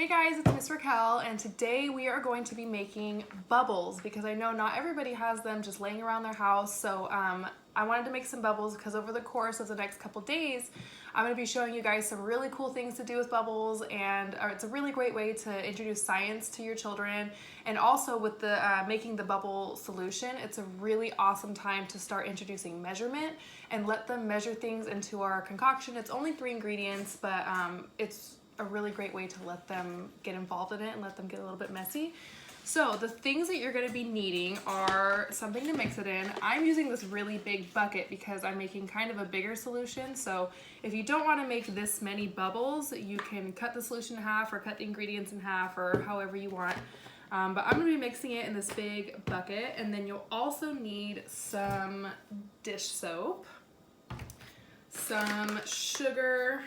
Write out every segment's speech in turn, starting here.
Hey guys, it's Miss Raquel, and today we are going to be making bubbles because I know not everybody has them just laying around their house. So I wanted to make some bubbles because over the course of the next couple days, I'm going to be showing you guys some really cool things to do with bubbles, and it's a really great way to introduce science to your children. And also with the making the bubble solution, it's a really awesome time to start introducing measurement and let them measure things into our concoction. It's only 3 ingredients, but it's a really great way to let them get involved in it and let them get a little bit messy. So the things that you're going to be needing are something to mix it in. I'm using this really big bucket because I'm making kind of a bigger solution. So if you don't want to make this many bubbles, you can cut the solution in half or cut the ingredients in half or however you want. But I'm going to be mixing it in this big bucket, and then you'll also need some dish soap, some sugar,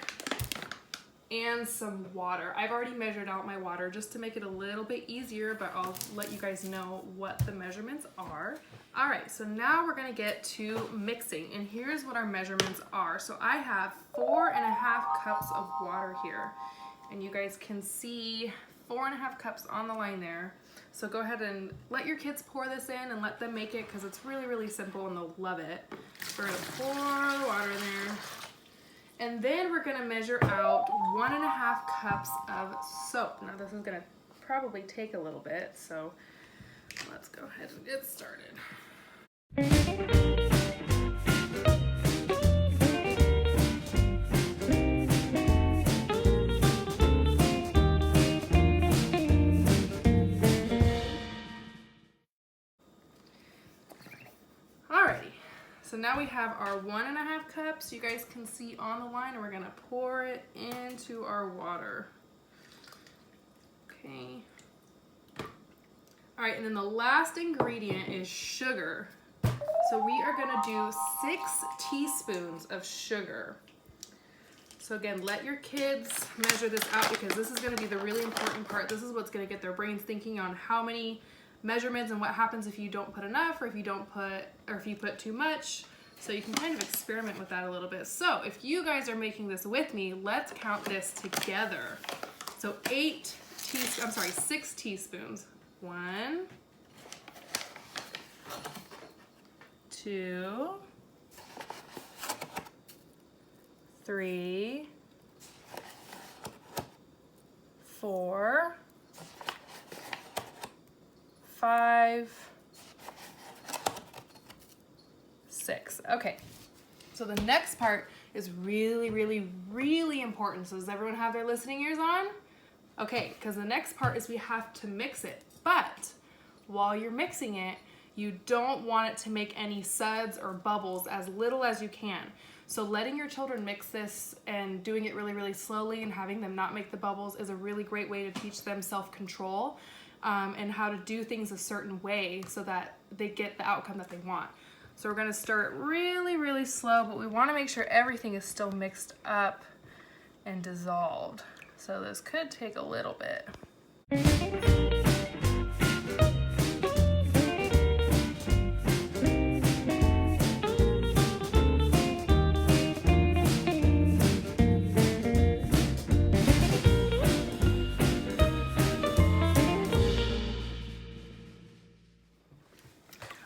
and some water. I've already measured out my water just to make it a little bit easier, but I'll let you guys know what the measurements are. All right, so now we're gonna get to mixing, and here's what our measurements are. So I have 4.5 cups of water here, and you guys can see 4.5 cups on the line there. So go ahead and let your kids pour this in and let them make it because it's really, really simple and they'll love it. We're gonna pour the water in there. And then we're gonna measure out 1.5 cups of soap. Now this is gonna probably take a little bit, so let's go ahead and get started. Alrighty. So now we have our 1.5 cups, you guys can see on the line, and we're gonna pour it into our water. Okay. All right, and then the last ingredient is sugar. So we are gonna do 6 teaspoons of sugar. So again, let your kids measure this out because this is gonna be the really important part. This is what's gonna get their brains thinking on how many measurements and what happens if you don't put enough or if you don't put, or if you put too much. So you can kind of experiment with that a little bit. So if you guys are making this with me, let's count this together. So 6 teaspoons. 1, 2, 3, 4, 5, 6. Okay, so the next part is really, really, really important. So does everyone have their listening ears on? Okay, because the next part is we have to mix it. But while you're mixing it, you don't want it to make any suds or bubbles, as little as you can. So letting your children mix this and doing it really, really slowly and having them not make the bubbles is a really great way to teach them self-control and how to do things a certain way so that they get the outcome that they want. So we're gonna start really, really slow, but we wanna make sure everything is still mixed up and dissolved. So this could take a little bit.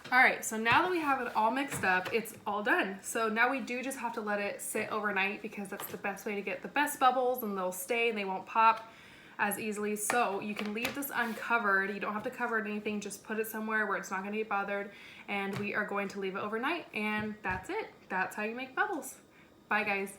All right, so now that we have it all mixed up, it's all done. So now we do just have to let it sit overnight because that's the best way to get the best bubbles, and they'll stay and they won't pop as easily. So you can leave this uncovered. You don't have to cover it anything, just put it somewhere where it's not gonna get bothered, and we are going to leave it overnight, and that's it. That's how you make bubbles. Bye guys.